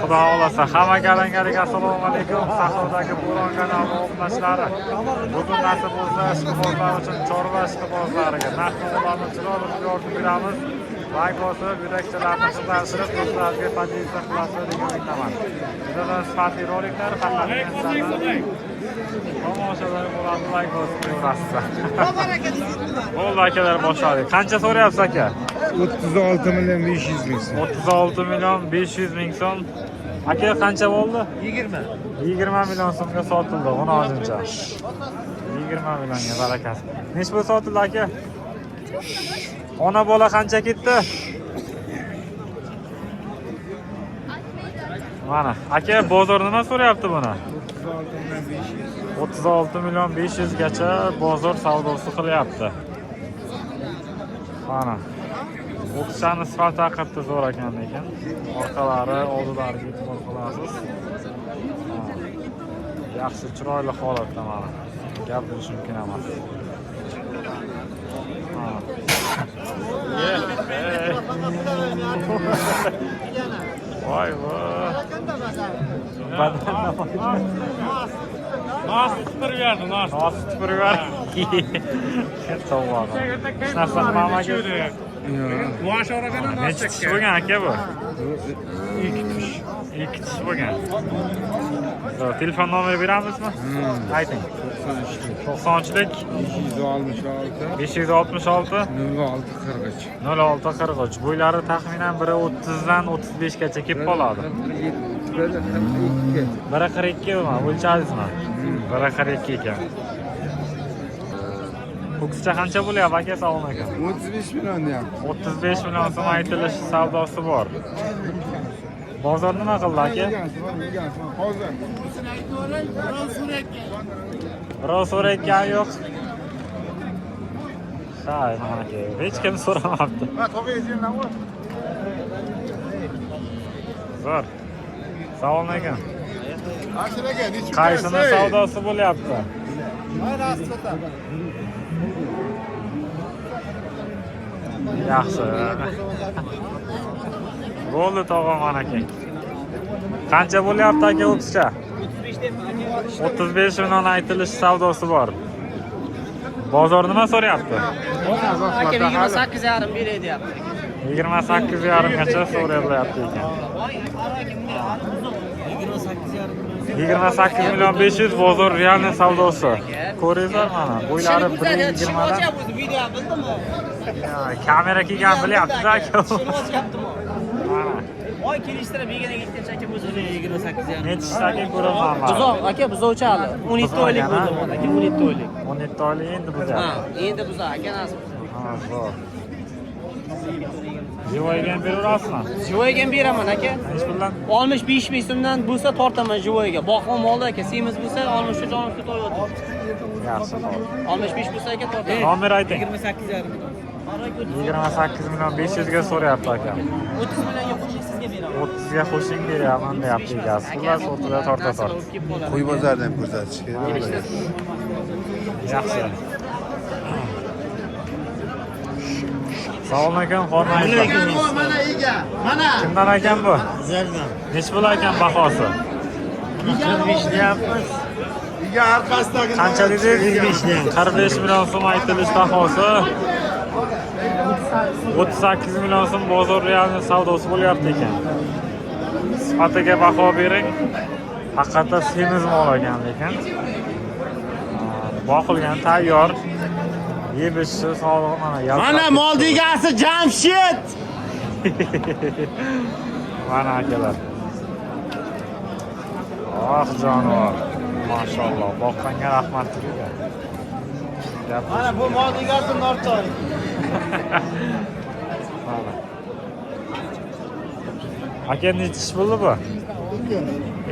Xudo xolasa hammaga alangalik assalomu alaykum. Sahrodagi Bo'ron kanali obunachilari. Bugun nasib bo'lsa ishqibozlar uchun chorva ishqibozlariga narx-navolarni chiroyli yordam beramiz. Like bosib, yurakchalarni qizartirib, do'stlarga pozitsiya qilasiz degan umiddaman. Juda sifatli roliklar faqat tomoshalar bo'ladi, like bosib ko'rasiz. Bo'ldi akalar, boshladik. Qancha so'rayapsiz aka? 36 milyon 500 ming so'm. 36 milyon 500 ming so'm. Aka qancha bo'ldi? 20. 20 million so'mga sotildi, uni hozircha. 20 millionga barakasi. Nech pul sotildi aka? Ona bola qancha ketdi? Mana, aka bozor nima so'rayapti buni? 36 million 500 gacha bozor savdosi qilyapti. Mana. O'qishani sifati haqida zo'r ekan lekin. Orqalari, oldilariga e'tibor qilasiz. Yaxshi, chiroyli holatda mana. Gap bo'lishi mumkin emas. Voy voy. Nas tupurverdi, nas. Nas tupurverdi. To'g'ri. Narsa mamaga. Bosh oradan Necha tish bo'lgan aka bu? 2 tish bo'lgan. Telefon nomeri beramizmi? Ayting. 93lik 566 0643. Bo'ylari taxminan 130 dan 35 gacha kelib qoladi. 142 mi? O'lchadingizmi? 142 ekan. Ko'kcha qancha bo'lyapti aka, sog'lom aka? 35 million deyapti. 35 million so'm aytilish savdosi bor. Bozor nima qildi aka? Hozir. Birov so'rayotgan yo'q. Hay, mana aka, hech kim so'ramabdi. Zo'r. Sog'lom aka. Qaysini savdosi bo'lyapti? Yaxshi. Bo'ldi tog'am aka. Qancha bo'lyapti aka o'qishcha? 35 million aytilish savdosi bor. Bozor nima so'rayapti? Aka 28,5 beray deyapti. 28,5 gacha so'rayapti ekan. 28 million 500 bozor realniy savdosi. Ko'ringizlar mana, bo'ylari 120 dan. Video bildimi? Kamera kelgan bilyapsiz aka. Oy kelishtirib begona ketgancha aka o'zi 28,5. Netishdagi ko'raman. Buzoq aka, buzovchali. 17 oylik bo'ldi bu aka, 17 oylik. 17 oylik endi buzadi. Ha, endi buzoq aka nasib. Ha, zo'r. Jivoyga ham beraverasizmi? Jivoyga ham beraman aka. Nech puldan? 65 ming so'mdan bo'lsa tortaman jivoyga. Boqim oldi aka, semiz bo'lsa 63 jonim to'yadi. Yaxshi, xo'p. 65 bo'lsa aka tortaman. Nomer ayting. 28,5 million. 28 million 500 ga so'rayapti aka. 30 millionga qo'shing sizga beraman. 30 ga qo'shing beraman deyapti egasi. Xullas o'rtada tortasan. Qo'y bozoridan ko'rsatish kerak. Yaxshi. Sog'lom ekan, xormaysiz. Mana ega. Mana. Kimdan ekan bu? Zerdan. Nech pul ekan bahosi? 25 deyapmiz. Ega orqasidagi Qancha dedingiz? 45 million so'm aytilish bahosi. 38 million so'm bozor realniy savdosi bo'lyapti ekan. Sifatiga baho bering. Haqiqatda semiz mol ekan lekin. Boqilgan tayyor. Yeb-ichishi sog'lom mana. Mana mol degasi Jamshid. Mana akalar. Oh jonivor. Mashalloh, boqqanga rahmat deydi. Mana bu mol degasi Norchoy. Mana. Aka necha ish bo'ldi bu?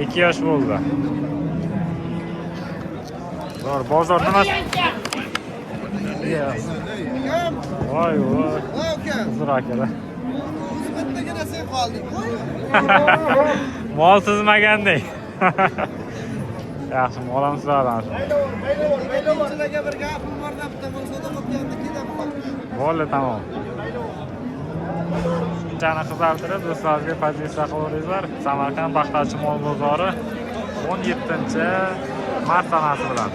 2 yosh bo'ldi. Zo'r, bozor nima? Voy voy. Uzr akalar. Bittagina sen qolding. Mol tizmagandek. Yaxshi, mol ham sizlardan. Sizlarga bir gapim bor deb bitta bo'lsa-da bo'lganda ketib qoldi. Bo'ldi, tamom. tushunchani qizartirib do'stlarimizga pozitsiya qilaveringlar. Samarqand Paxtachi mol bozori 17-mart sanasi bilan.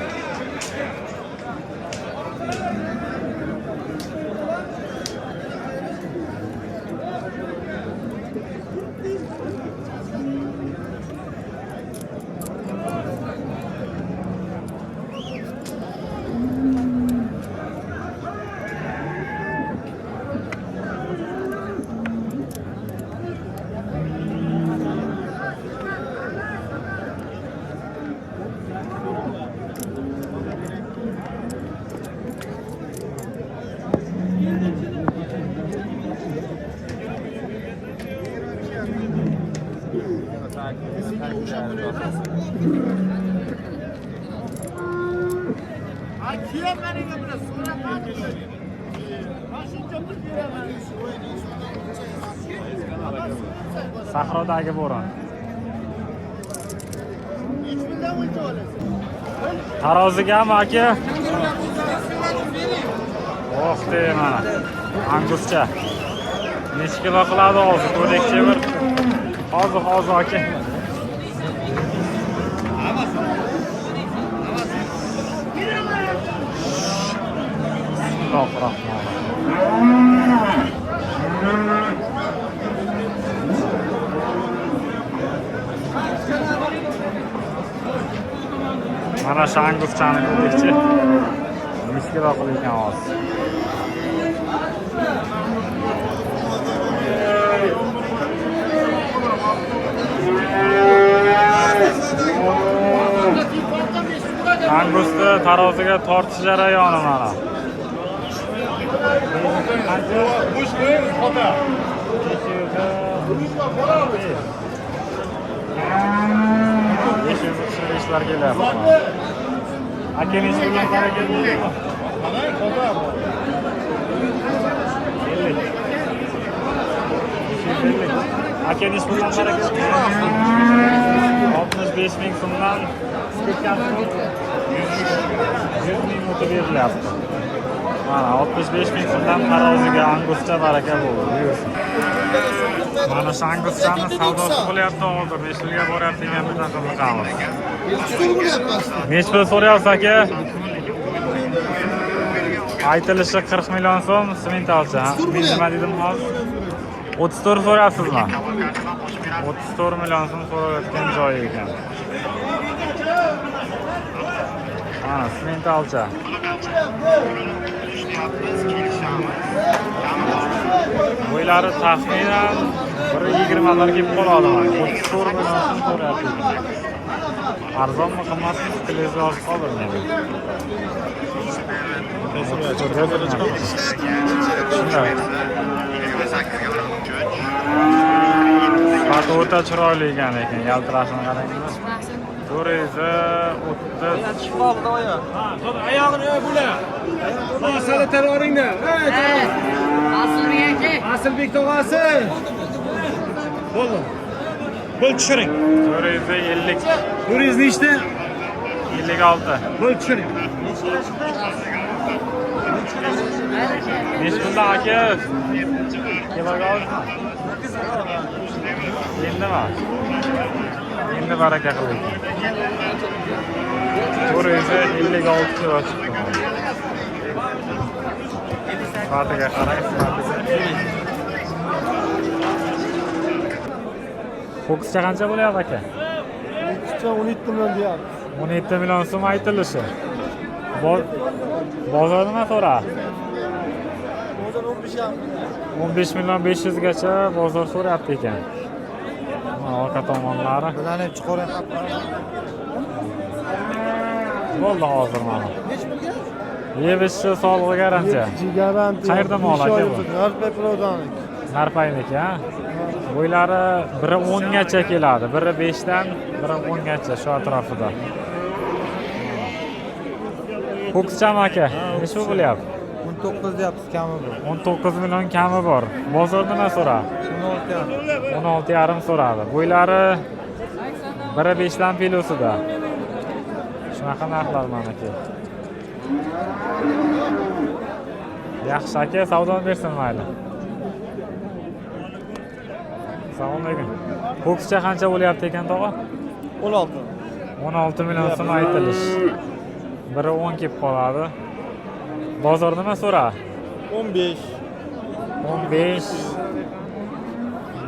Sahrodagi bo'ron. Tarozigami aka? Oh, mana. Anguscha. Necha kilo qiladi hozir? Ko'ylakcha bir. Hozir aka. Mana shu anguschani ko'rdikchi. Miskiroq qilgan hozir. Angusni taroziga tortish jarayoni mana. İşler geliyor. Hakem işi bilen hareket ediyor. Hakem işi bilen hareket ediyor. 65 bin so'mdan 100 bin mutu verilyapti. Mana 65 bin so'mdan taroziga anguscha baraka bo'ldi. Buyursin. Mana shu anguschani savdosi bo'lyapti hozir. Nechga boryapti degan bilan qiziqamiz. Nech pul so'rayapsiz aka? Aytilishi 40 million so'm sementalcha. Men nima dedim hozir? 34 so'rayapsizmi? 34 million so'm so'rayotgan joyi ekan. Mana sementalcha. Bo'ylari taxminan 1.20 larga kelib qoladi. 34 million so'm so'rayapti. Arzonmi qimmatmi? Fikrlaringizni yozib qoldiring. Sifati o'ta chiroyli ekan lekin yaltirashini qarangiz. 430. Shifobda oyoq. Oyog'ini bo'la. Masala taroringda. Aslbek aka. Aslbek tog'asi. Bo'ldi. Bo'l tushiring. 450. 400 nechta? 56. Bo'l tushiring. Nech puldan aka? Kiloga olishmi? Endimi? Endi baraka qiling. 456 kilo chiqdi. Sifatiga qarang, sifatiga. Fokuscha qancha bo'lyapti aka? Fokuscha 17 million deyapti. 17 million so'm aytilishi. Bozor nima so'radi? Bozor 15 million 500 gacha bozor so'rayapti ekan. Mana orqa tomonlari. Bilan ham chiqaryapti. Bo'ldi hozir mana. Yevishi sog'lig'i garantiya. Garantiya. Qayerda mol aka bu? Narpay prodanik. Narpayniki, ha? Bo'ylari biri 10 gacha keladi. Biri 5 dan, biri 10 gacha shu atrofida. Fokuschami aka? Necha bo'lyapti? 19 deyapsiz kami bor. 19 million kami bor. Bozor nima so'radi? 16,5 so'radi. Bo'ylari biri 5 dan pelosida. Shunaqa narxlar meniki. Yaxshi aka, savdo bersin mayli. Assalomu alaykum. Ko'kcha qancha bo'lyapti ekan tog'a? 16. 16 million so'm aytilish. Biri 10 kelib qoladi. Bozor nima so'ra? 15. 15,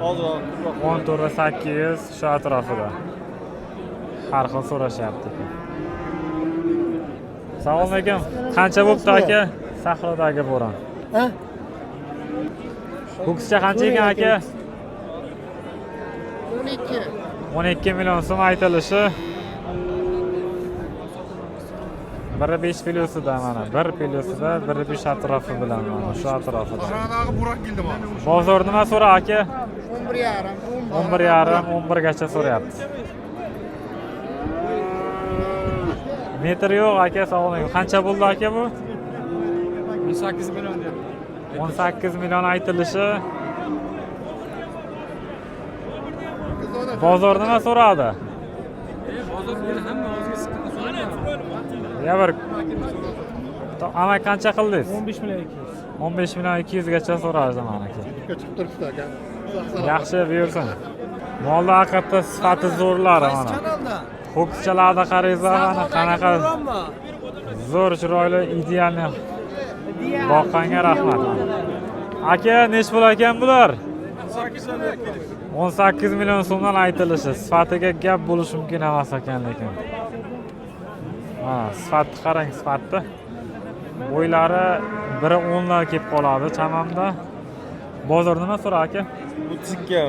Hozir 14 800 shu atrofida. Har xil so'rashyapti. Assalomu alaykum. Qancha bo'pti aka? Sahrodagi bo'ron. Ha? Ko'kcha qancha ekan aka? 12. 12 million so'm aytilishi. Biri 5 plyusida mana, 1 plyusida, biri 5 atrofi bilan mana shu atrofida. Bozor nima so'ra aka? 11,5. 11,5, 11 gacha so'rayapti. Metr yo'q aka, assalomu alaykum. Qancha bo'ldi aka bu? 18 million deyapti. 18 million aytilishi. Bozor nima so'radi? Bozor hamma o'ziga siqqan so'rayapti. Ya bir ana qancha qildingiz? 15 million 200. 15 million 200 gacha so'radi mana aka. Chiqib turibdi aka. Yaxshi buyursin. Molda haqiqatda sifati zo'rlari mana. Ko'kchalarda qaraysiz mana qanaqa zo'r chiroyli idealni boqqanga rahmat. Aka, nech pul ekan bular? 18 million so'mdan aytilishi. Sifatiga gap bo'lishi mumkin emas ekan lekin. Mana sifatni qarang, sifatni. Bo'ylari biri 10 lar kelib qoladi chamamda. Bozor nima so'ra aka? 32.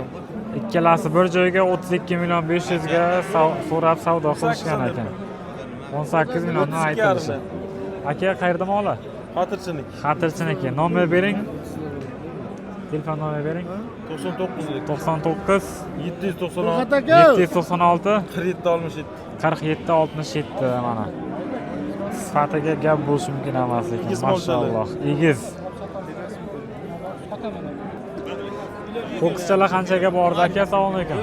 Ikkalasi bir joyga 32 million 500 ga so'rab savdo qilishgan ekan. 18 milliondan aytilishi. Aka, qayerda moli? Xotirchilik. Xotirchiniki. Nomer bering. Telefon nomer bering. 99 796 796 47 47 67 mana. Sifatiga gap bo'lishi mumkin emas lekin. Mashalloh. Egiz. Ko'kchalar qanchaga bordi aka? Assalomu alaykum.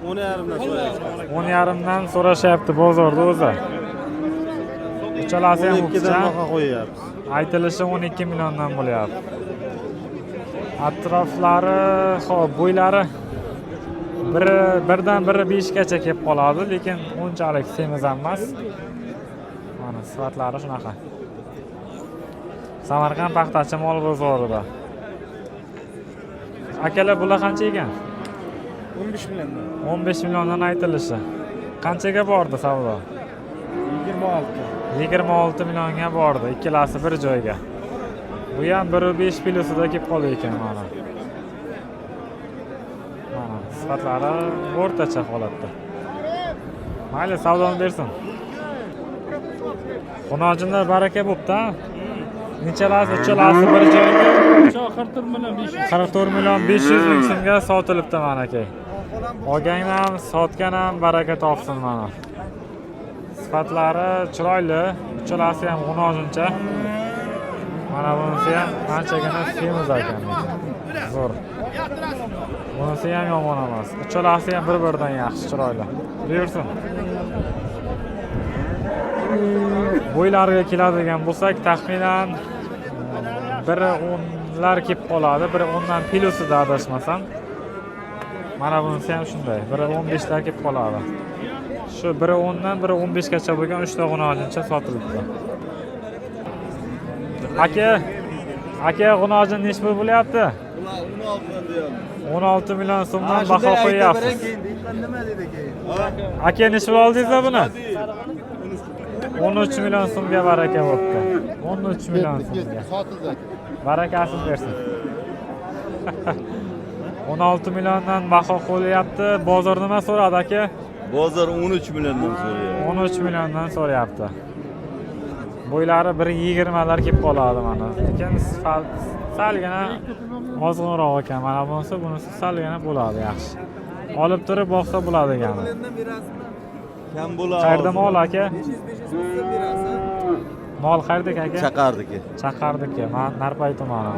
10,5 dan so'rayapti. 10,5 dan so'rashyapti bozorda o'zi. Uchalasi ham ko'kcha. qo'yapmiz. Aytilishi 12 milliondan bo'lyapti. Atroflari, xo'p, bo'ylari birdan biri 5 gacha kelib qoladi, lekin unchalik semiz emas. Mana sifatlari shunaqa. Samarqand paxtachi mol bozorida. Akalar bular qancha ekan? 15 milliondan. 15 milliondan aytilishi. Qanchaga bordi savdo? 26. 26 millionga bordi, ikkalasi bir joyga. Bu ham 1.5 plyusida kelib qoldi ekan mana. Mana sifatlari o'rtacha holatda. Mayli, savdoni bersin. Xonojinlar baraka bo'pti-a? Nechalasi, uchalasi bir joyga 44 million 500. 44 million 500 ming so'mga sotilibdi mana aka. Olgan ham, sotgan ham baraka topsin mana. Sifatlari chiroyli, uchalasi ham xonojincha. Mana bunisi ham anchagina semiz ekan. Zo'r. Bunisi ham yomon emas. Uchalasi ham bir-biridan yaxshi, chiroyli. Buyursin. Bo'ylariga keladigan bo'lsak, taxminan biri 10 lar kelib qoladi, biri 10 dan plyusida adashmasam. Mana bunisi ham shunday, biri 15 lar kelib qoladi. Shu biri 10 dan biri 15 gacha bo'lgan 3 ta g'unojincha sotilibdi. Aka, g'unojin nech pul bo'lyapti? 16 million so'mdan baho qo'yapsiz. Aka, nech pul oldingiz buni? 13 million so'mga baraka bo'pti. 13 million so'mga. Barakasiz bersin. 16 milliondan baho qo'yapti. Bozor nima so'radi aka? Bozor 13 milliondan so'rayapti. 13 milliondan so'rayapti. Bo'ylari 1.20 lar kelib qoladi mana. Lekin salgina ozg'inroq ekan. Mana bunisi salgina bo'ladi, yaxshi. Olib turib boqsa bo'ladi ekan. Kam bo'ladi. Qayerda mol aka? Mol qayerdaki aka? Chaqardiki. Chaqardiki. Men Narpay tumani.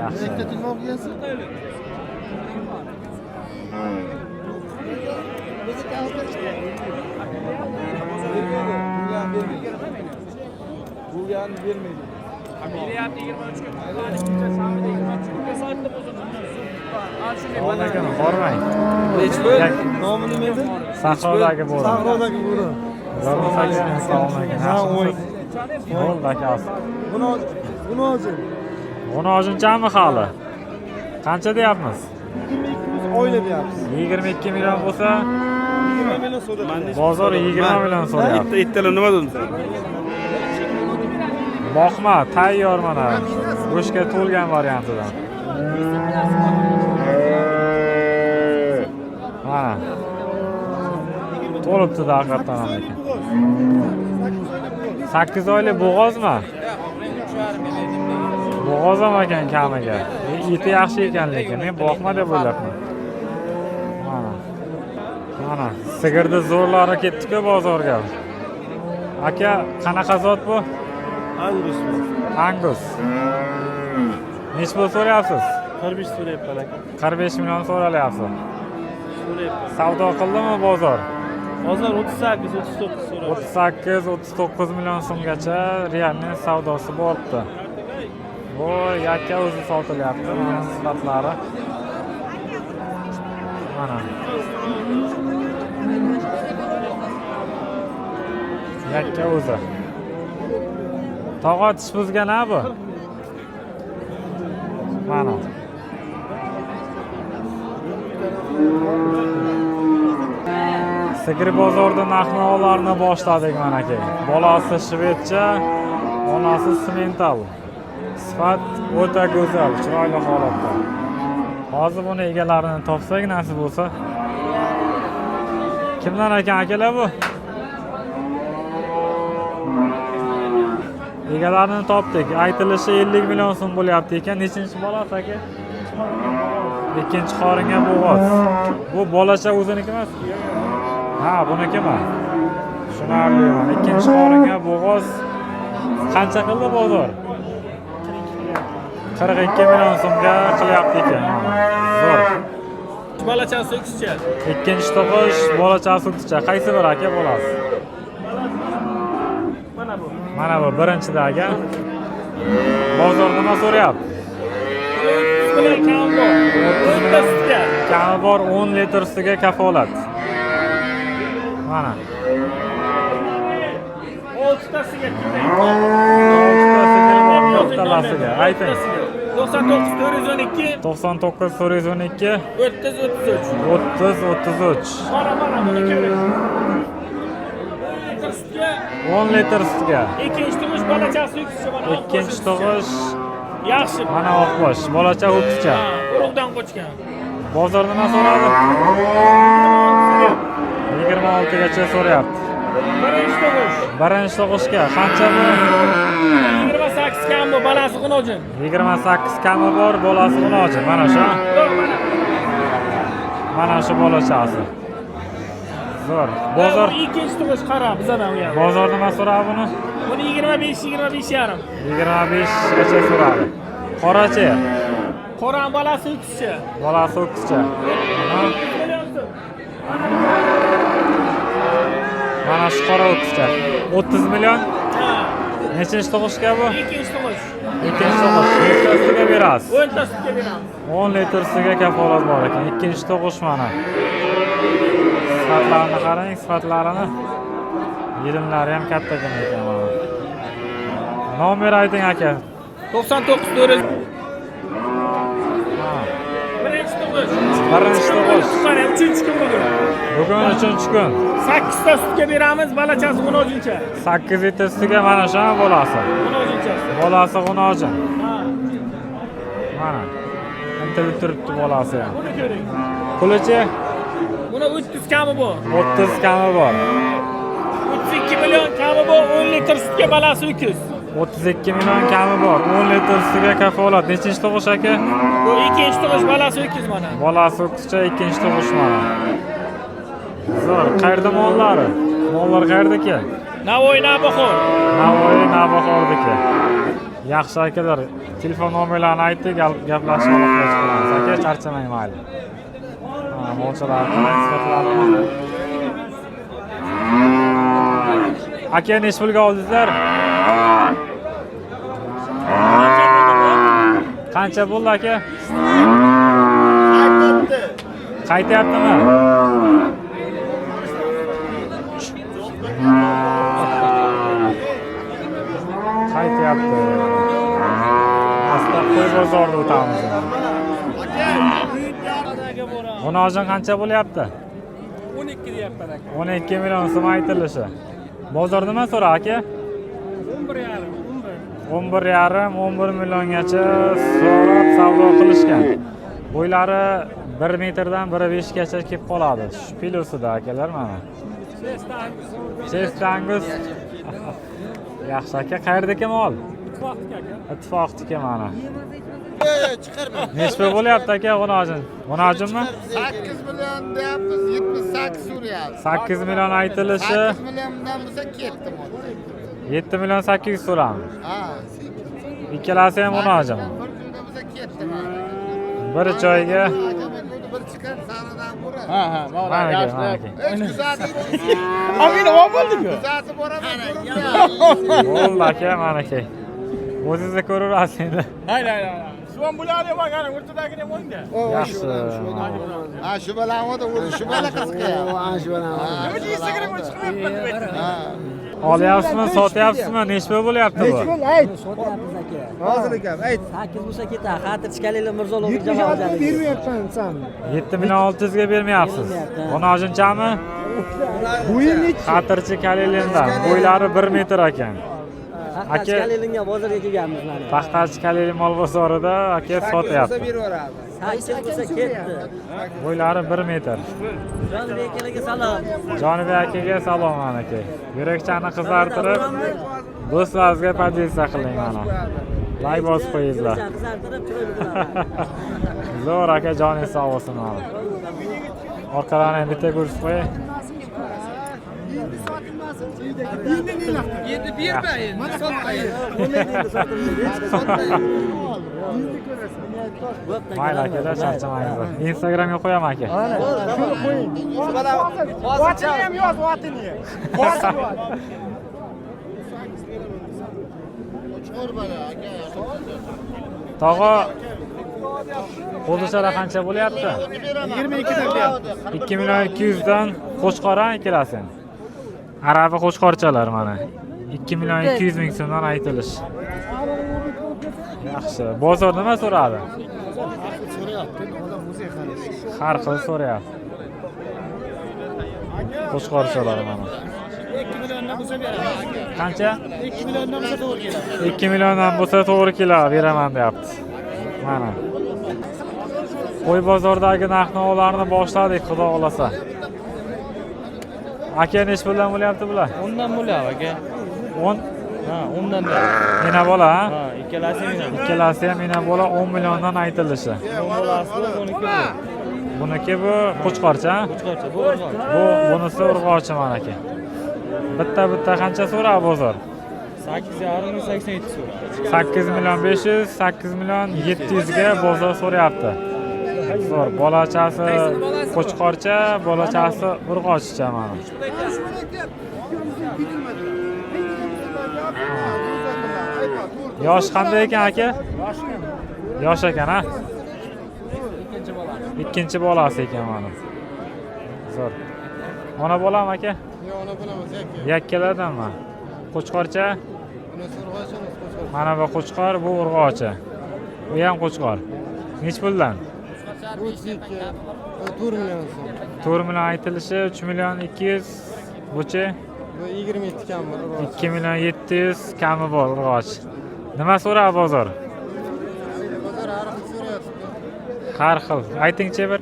Yaxshi. Onakan bormang. Nomi nima edi? Sahrodagi bo'ri. Sahrodagi bo'ri. Salom ekan. Ha, o'y. Bo'ldi aka. Buni olsin. Buni ojinchami hali? Qancha deyapmiz? 22 oila deyapsiz. 22 million bo'lsa, 20 million so'rayapti. bozor 20 million so'rayapti. Ittalar nima dedin sen? Boqma, tayyor mana. Go'shtga to'lgan variantidan. Mana. To'libdi-da haqiqatan ham ekan. 8 oylik bo'g'ozmi? Bo'g'oz ham ekan kamiga. Eti yaxshi ekan lekin men boqma deb o'ylabman. Mana. Mana, sigirni zo'rlari ketdi-ku bozorga. Aka, qanaqa zot bu? Angus. Angus. Nech pul so'rayapsiz? 45 so'rayapman aka. 45 million so'ralyapti. So'rayapman. Savdo qildimi bozor? Hozir 38, 39 so'rayapti. 38-39 million so'mgacha realning savdosi bo'libdi. Bu yakka o'zi sotilyapti. Mana sifatlari. Mana. Yakka o'zi. Tog'a tish buzgan ha bu. Mana. Sigir bozorda narx-navolarni boshladik mana aka. Bolasi shvedcha, onasi simental. Sifat o'ta go'zal, chiroyli holatda. Hozir buni egalarini topsak nasib bo'lsa. Kimdan ekan akalar bu? Egalarini topdik. Aytilishi 50 million so'm bo'lyapti ekan. Nechinchi bolasi aka? Ikkinchi qoringa bo'g'oz. Bu bolacha o'ziniki emas? Ha, bunikimi? Tushunarli. Ikkinchi qoringa bo'g'oz. Qancha qildi bozor? 42 million so'mga qilyapti ekan. Zo'r. Bolachasi o'qishchi. Ikkinchi tug'ish, bolachasi o'qishchi. Qaysi bir aka bolasi? Mana bu birinchidagi. Bozor nima so'rayapti? Kami bor 10 litr sutiga kafolat. Mana. 6 tasiga kimga? 6 talasiga. Ayting. 99 412 99 412 30 33. 30 33. Mana buni kerak. 10 litr sutga. Ikkinchi tug'ish bolachasi o'qishchi mana. Ikkinchi tug'ish yaxshi. mana oqbosh, bolacha o'qishchi. Urug'dan qochgan. Bozor nima so'radi? 26 gacha so'rayapti. Birinchi tug'ish. Birinchi tug'ishga qancha bu? 28 kam bu bolasi xunojin. 28 kami bor, bolasi xunojin. Mana shu. Mana shu bolachasi. Zo'r. Bozor ikkinchi tug'ish qara bizadan u ham. bozor nima so'radi buni? Buni 25 yarim. 25 gacha so'radi. Qorachi. Qoran bolasi o'qishchi. Bolasi o'qishchi. Mana shu qora o'qishchi. 30 million. Ha. Nechinchi tug'ishga bu? Ikkinchi tug'ish. Ikkinchi tug'ish. Litrsiga berasiz. 10 tasiga beramiz. 10 litrsiga kafolat bor ekan. Ikkinchi tug'ish mana. Sifatlarini qarang, sifatlarini. Yelimlari ham katta ekan mana. Nomer ayting aka. 99 400. Birinchi tug'ish. Birinchi tug'ish. Qara, 3-chi kun bugun. Bugun 3-chi kun. 8 ta sutga beramiz, bolachasi xunojincha. 8 litr sutiga mana shu bolasi. Xunojinchasi. Bolasi xunojin. Ha. Mana. Intilib turibdi bolasi ham. Buni ko'ring. Pulichi Buni 30 kami bu. 30 kami bor. 32 million kami bu, 10 litr sutga bolasi 200. 32 million kami bor. 10 litr sutiga kafolat. Nechinchi tug'ish aka? Bu ikkinchi tug'ish bolasi 200 mana. Bolasi o'qishcha ikkinchi tug'ish mana. Zo'r. Qayerda mollari? Mollar qayerdaki? Navoiy Navbahor. Navoiy Navbahordaki. Yaxshi akalar, telefon nomerlarini aytdik, gaplashib olamiz. Aka, charchamang mayli. Ha, molchalar qarang, sifatlarini. Aka, nech pulga oldingizlar? Qancha bo'ldi aka? Qaytyaptimi? Qaytyapti. Asta qo'y bozorda o'tamiz. Buni hozir qancha bo'lyapti? 12 deyapman aka. 12 million so'm aytilishi. Bozor nima so'ra aka? 11,5 milliongacha so'rab savdo qilishgan. Bo'ylari 1 metrdan 1,5 gacha kelib qoladi. Shu pilosida akalar mana. Chestangus. Yaxshi aka, qayerdagi mol? Ittifoqniki mana. Chiqarma. Nechta bo'lyapti aka G'unojin? G'unojinmi? 8 million deyapmiz, 78 so'rayapti. 8 million aytilishi. 8 milliondan bo'lsa ketdi mol. 7 million 800 so'ramiz. Ha. Ikkalasi ham G'unojin. Bir kunda bo'lsa ketdi mana. Bir joyga Bir chiqar sanadan ko'ra. Ha, mana yaxshi. Kuzatib Amina nima bo'ldi-ku? kuzatib boraman. bo'ldi aka mana aka. O'zingiz ko'rasiz endi. Hayır. Şu an bularga bag'ana o'rtadagini o'ngda. Yaxshi. Ha, shu bilan o'da, shu bilan qiziqyapti. Shu bilan. Nima deysiz, chiqmayapti. Ha. Olyapsizmi, sotyapsizmi? Nechta bo'lyapti bu? Sotyapmiz aka. Hozir ekan, ayt. 8 bo'lsa ketadi. Xatirchikaliklar Mirzolovich jamoatchiligi. Bermayapsan sen. 7 million 600 ga bermayapsiz. G'unojinchami? Xatirchi kalilindan. Bo'ylari 1 metr ekan. Xatirchikaliklarga bozorga kelganmiz mana. Paxtachi kalili mol bozorida aka sotyapti. 8 bo'lsa ketdi. Bo'ylari 1 metr. Jonibek akalarga salom. Jonibek akaga salom aka. Yurakchani qizartirib, do'stlaringizga pozitsiya qiling mana. Like bosib qo'yinglar. Qizartirib chiroyli qiladi. Zo'r aka, joningiz sog' bo'lsin mana. Orqalarni bitta ko'rsatib qo'ying. Endi berma endi, sotmaydi. Mayli akalar, charchamaysiz. Instagramga qo'yaman aka. Vatini ham yoz, vatini. Tog'a qo'zichalar qancha bo'lyapti? 22 dan deyapti. 2 million 200 dan qo'chqoran ikkalasi. Arabi qo'chqorchalar mana. 2 million 200 ming so'mdan aytilish. Yaxshi. Bozor nima so'radi? Har xil so'rayapti. Qo'chqorchalar mana. 2 milliondan bo'lsa beraman. Qancha? 2 milliondan bo'lsa to'g'ri keladi. 2 milliondan bo'lsa to'g'ri keladi, beraman deyapti. Mana. Qo'y bozoridagi narx-navolarni boshladik, xudo xolasa. Aka nech puldan bo'lyapti bular? 10dan bo'lyapti aka. 10? Ha, 10dan da. Mina bola, ha? Ha, ikkalasi mina. Ikkalasi ham mina bola 10 milliondan aytilishi. Bolasi 12 bu. Buniki bu qo'chqorcha, ha? Qo'chqorcha, bu urg'och. Bunisi urg'ochi mana aka. Bitta qancha so'radi bozor? 8,5 87 so'ra. 8 million 500, 8 million 700 ga bozor so'rayapti. Zo'r, bolachasi qo'chqorcha, bolachasi urg'ochcha mana. Yosh qanday ekan aka? Yosh ekan, ha? Ikkinchi bolasi ekan mana. Zo'r. Ona bolami aka? Yo'q, ona bilamiz aka. Yakkalardanmi? Qo'chqorcha? Bunisi urg'ochi, qo'chqor. Mana bu qo'chqor, bu urg'ochi. Bu ham qo'chqor. Nech puldan? 4 million so'm. 4 million aytilishi, 3 million 200 buchi, Bu 27 kam bor. 2 million 700 kami bor urg'och. Nima so'radi bozor? Bozor har xil so'rayapti. Har xil. Aytingchi bir.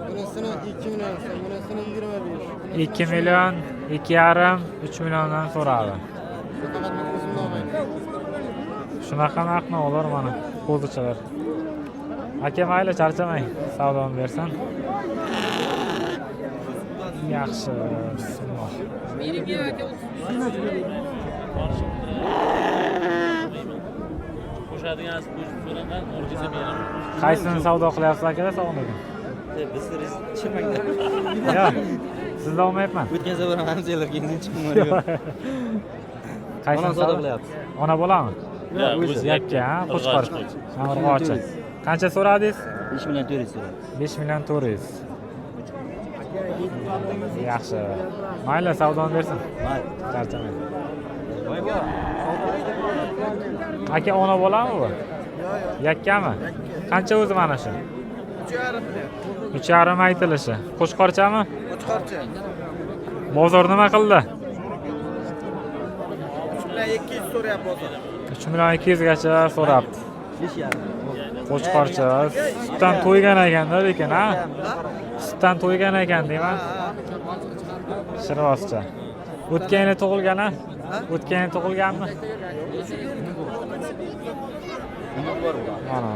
Bunisini 2 million so'm, bunisini 25. 2 million, 2,5, 3 milliondan so'radi. Faqat men o'zimni olmayman. Shunaqa narx-navolar mana, qo'zichalar. Aka mayli, charchamang, savdoni bersin. Yaxshi, bismillah. Qo'shadigan so'radan o'rgizib beraman. Qaysini savdo qilyapsiz akalar, sog'ligingiz? Biz chiqmaydi. Yo'q, sizdan olmayapman. O'tkazib beraman, sizlarga endi chiqmaydi. Qaysini savdo qilyapsiz? Ona bolami? o'zi yakka ha qo'chqor ha urg'ochi qancha so'radingiz 5 million 400 so'radi. 5 million 400 yaxshi mayli savdoni bersin charchamang aka ona bolami bu yakkami qancha o'zi mana shu 3,5 aytilishi qo'chqorchami Qo'chqorcha. bozor nima qildi 200 so'rayapti bozor. 3 million 200 gacha so'rabdi qo'chqorcha sutdan to'ygan ekanda lekin ha sutdan to'ygan ekan deyman shirvoscha o'tgan yili tug'ilgan ha o'tgan yili tug'ilganmi mana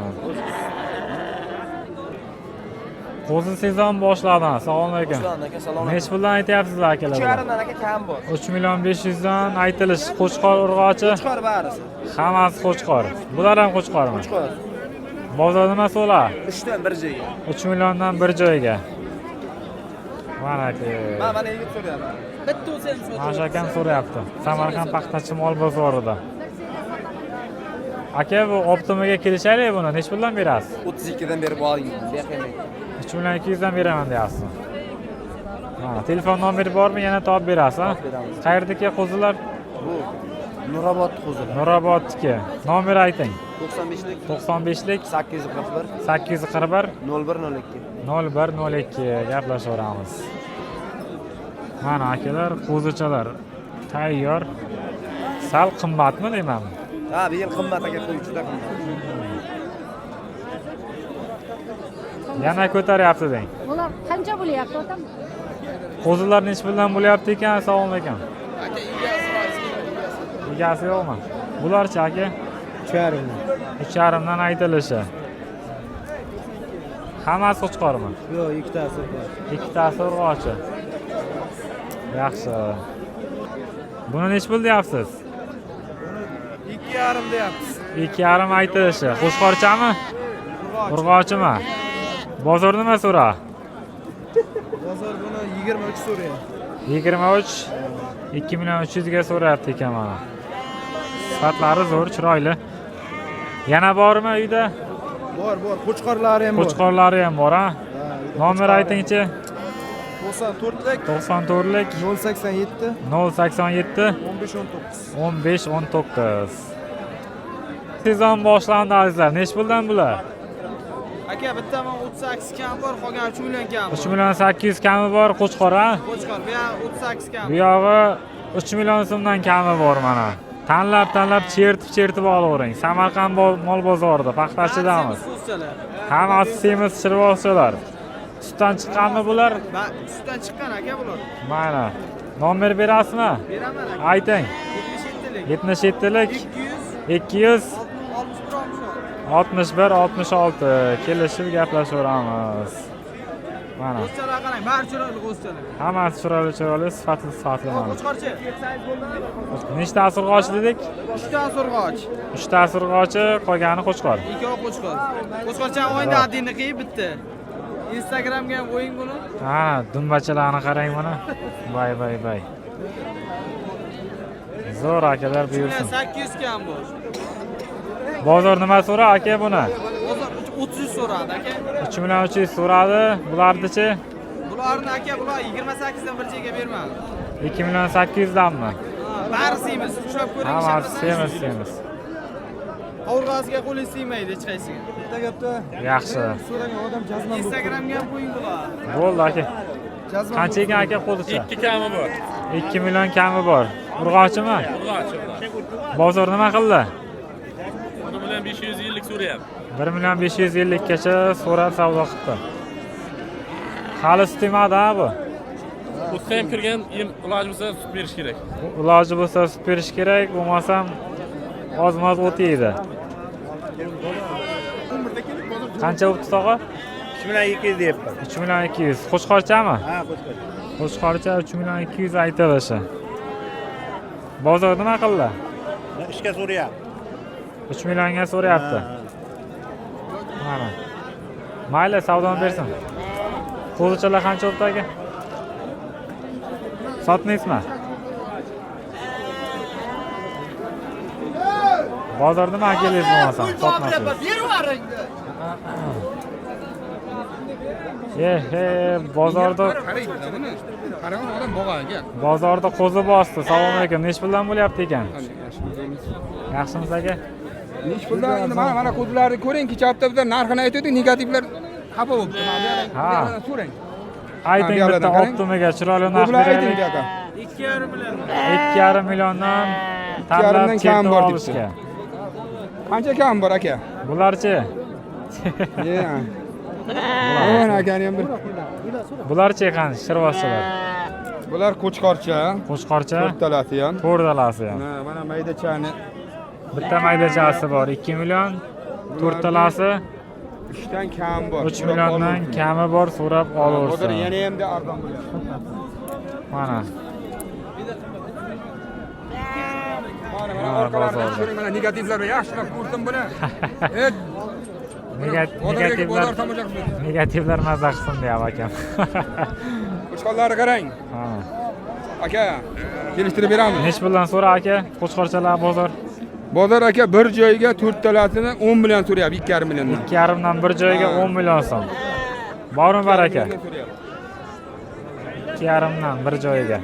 qo'zi sezon boshladi assalomu alaykum nechi puldan aytyapsizlar akalar 3,5 aka kam bor. 3 million 500 dan aytilish qo'chqor urg'ochi Qo'chqor barisi. hammasi qo'chqor bular ham qo'chqormi Qo'chqor. bozor nima so'lar 3 dan 1 joyga. 3 milliondan bir joyga mana aka Mana yigit so'rayapti. Bitta o'zi ham mana shu akam so'rayapti samarqand paxtachi mol bozorida aka bu optimaga kelishaylik buni nechi puldan berasiz 32 dan berib oling. Beqiymat. 3 million 200 dan beraman deyapsizmi mana telefon nomeri bormi yana topib berasiz ha qayerdagi qo'zilar Bu Nurobod qo'zi. nurobodniki nomer ayting 95lik 95lik 841 841 0102. 0102 gaplashaveramiz mana akalar qo'zichalar tayyor sal qimmatmi deymanmi Ha, bu yil qimmat aka qo'y juda qimmat. yana ko'taryapti deng Bular qancha bo'lyapti otam? qo'zilar nechi puldan bo'lyapti ekan assalomu alaykum egasi yo'qmi bularchi aka 3,5 dan aytilishi hammasi qo'chqormi Yo'q, ikkitasi bor. ikkitasi urg'ochi yaxshi buni nechi pul deyapsiz 2,5 deyapmiz. 2,5 aytilishi qo'chqorchami urg'ochimi bozor nima so'ra Bozor buni 23 so'rayapti. 23 2 million 300 ga so'rayapti ekan mana sifatlari zo'r chiroyli yana bormi uyda Bor, qo'chqorlari ham bor. qo'chqorlari ham bor ha nomer aytingchi 94lik 94lik 087 087 15 19. 15-19 sezon boshlandi azizlar nechi puldan bular Aka bitta men 38 kam bor, qolgan 3 million kam. 3 million 800 kami bor qo'chqor ha Qo'chqor, bu ham 38 kam. bu yog'i 3 million so'mdan kami bor mana tanlab chertib olavering samarqand mol bozorida paxtachidamiz hammasi semiz shirvoschalar sutdan chiqqanmi bular Sutdan chiqqan aka bular. mana nomer berasizmi Beraman aka. ayting 77lik 77lik 200 61 66 kelishib gaplashaveramiz mana Qo'chqorlar qarang, bari chiroyli qo'chqorlar. hammasi chiroyli sifatli mana Qo'chqorchi. nechtasi urg'och dedik 3 ta surg'och. 3 tasi urg'ochi qolgani qo'chqor Ikkovi qo'chqor. Qo'chqorcha o'yinda adini qilib bitdi. Instagramga ham qo'ying buni. ha dumbachalarni qarang mana bay zo'r akalar buyursin 800 kam bor. bozor nima so'ra aka buni Bozor 30 so'radi aka. 3 million 300 so'radi bularnichi Bularni aka bular 28 dan bir joyga bermadi. 2 million 800 danmi Bari semiz, ushlab ko'ring. hammasi semiz Qovurg'asiga qo'li siymaydi hech qaysiga. Bitta gapda yaxshi so'ragan odam jazman bo'ldi. Instagramga ham qo'ying bular. bo'ldi aka qancha ekan aka qo'zicha 2 kami bor. 2 million kami bor urg'ochimi bozor nima qildi 1 million 500 yillik so'rayapti. 1 million 550 gacha so'rab savdo qildi hali sut emadi ha bu O'tda ham kirgan, iloji bo'lsa sut berish kerak. iloji bo'lsa sut berish kerak bo'lmasam oz-moz o't yeydi qancha bo'pti tog'a 3 million 200 deyapman. 3 million 200 qo'chqorchami Ha, qo'chqor. qo'chqorcha 3 million 200 aytilishi bozor nima qildi Ishga so'rayapti. 3 millionga so'rayapti mana mayli savdoni bersin qo'zichalar qancha bo'pti aka sotmaysizmi Bozorda nima kelaysiz bo'lmasam, sotmasiz. Bozorda bozorda qo'zi bosdi. Assalomu alaykum. Nech puldan bo'lyapti ekan? Yaxshimisiz aka? Nech puldan endi mana ko'zlarni ko'ring, kecha hafta bizlar narxini aytdik, negativlar xafa bo'libdi. Ha. So'rang. Ayting bitta optimaga chiroyli narx beraylik. 2,5 milliondan tanlab kam bor olishga. Qancha kam bor aka? Bularchi? Mana akani ham bir. Bularchi qancha shirvoschilar? Bular qo'chqorcha, Qo'chqorcha, to'rtalasi ham. to'rdalasi ham. Mana maydachani Bitta maydachasi bor 2 million, to'rtalasi 3 dan kam bor. 3 milliondan kami bor, so'rab Hozir olaversin. yana hamda arzon bo'ladi. Mana. Mana orqalardan ko'ring, mana negativlar yaxshilab ko'rdim buni. Negativlar mazza qilsin deyapti akam. Qo'chqorlarni qarang. Ha. Aka, kelishtirib beramiz. Nech puldan so'ra aka? Qo'chqorchalar bozor. Bozor aka bir joyga 4 talasini 10 million so'rayapti, 2,5 milliondan. 2,5 dan bir joyga 10 million so'm. Bormi bar aka? 2,5 dan bir joyga.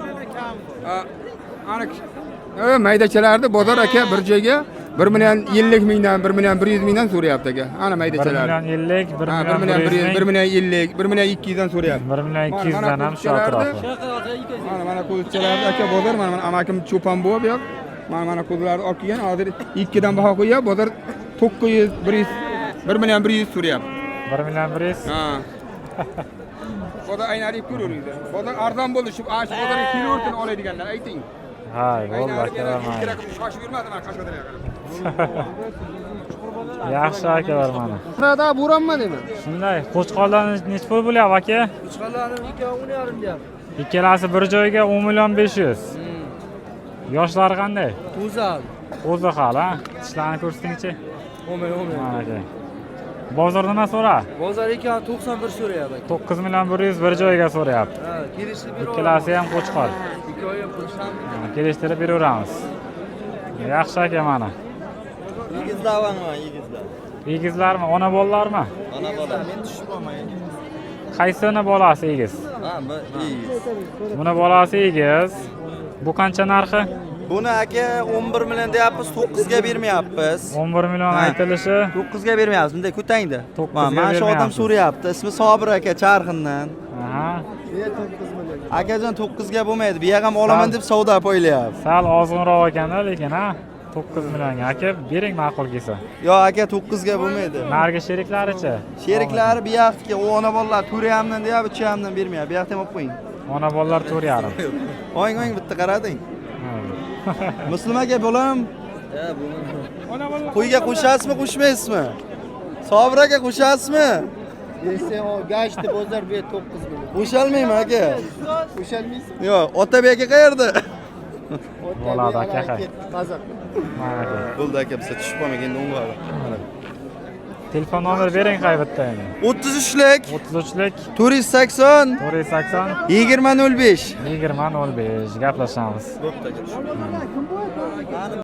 Ana maydachalarni bozor aka bir joyga 1 million 50 mingdan 1 million 100 mingdan so'rayapti aka. Ana 1 maydachalar. million 50, 1 1 million million 100, 1 million 50, 1 million 200 dan so'rayapti. 1 million 200 dan ham shu atrofda. Mana ko'zchalarni aka bozor mana amakim cho'pon bu yoq. Mana ko'zlarni olib kelgan, hozir 2 dan baho qo'yib, bozor 900, 100, 1 million 100 so'rayapti. 1 million 100. Ha. Bozor aynalik ko'ringlar. Bozor arzon bo'ldi, shu bozorga kilodan oladiganlar ayting. Ha, bo'ldi aka. Shoshib yurmadim men Qashqadaryoga. Yaxshi aka bor mana. Qirada bo'ronma deyman. Shunday, qo'chqorlar nech pul bo'lyapti aka? Qo'chqorlarning 2,5 deyapti. Ikkalasi bir joyga 10 million 500. Yoshlari qanday? O'zal. O'zi hali, ha? Tishlarni ko'rsatingchi. 10 million. Mana aka. Bozorda nima so'ra? Bozor 2,91 so'rayapti. 9 million 100 bir joyga so'rayapti. Ha, kelishib beramiz. Ikkalasi ham qo'chqor. 2,5 qo'sham. Kelishtirib beraveramiz. Yaxshi aka mana. Yigizlarmi, yigizlar? Egizlarmi, ona bolalarmi? Ona bola. Men tushib olmayin. Qaysini bolasi egiz? Ha, yigiz. Buni bolasi egiz. Bu qancha narxi? Buni aka 11 million deyapmiz, 9 ga bermayapmiz. 11 million aytilishi. 9 ga bermayapmiz. Bunday ko'tangda. 9 ga Mana shu odam so'rayapti. Ismi Sobir aka Charxindan. Aha. Akajon 9 ga bo'lmaydi. Bu ham olaman deb savdo qo'yilyapti. Sal ozg'inroq ekanda, lekin ha. 9 millionga aka bering ma'qul kelsa. Yo'q aka 9 ga bo'lmaydi. Nargi sheriklarichi? Sheriklari bu yoqdagi u ona bolalar Turiyamdan deyapti, Chiyamdan bermayapti. Bu yoqda ham olib qo'ying. Ona bolalar 4,5. O'ying bitta qarading. Muslim aka bo'lam. Qo'yga qo'shasizmi, qo'shmaysizmi? Sobir aka qo'shasizmi? Esa o gashti bozor bu 9 million. Qo'shalmayman aka. Qo'shalmaysizmi? Yo'q, Otabek aka qayerda? Bo'ladi aka. Qozoq. Mana aka. Bo'ldi aka, biz tushib qolmagan endi o'ng'adi. Telefon nomer bering qay bitta endi. 33lik 33lik 480 480 2005. 2005 gaplashamiz.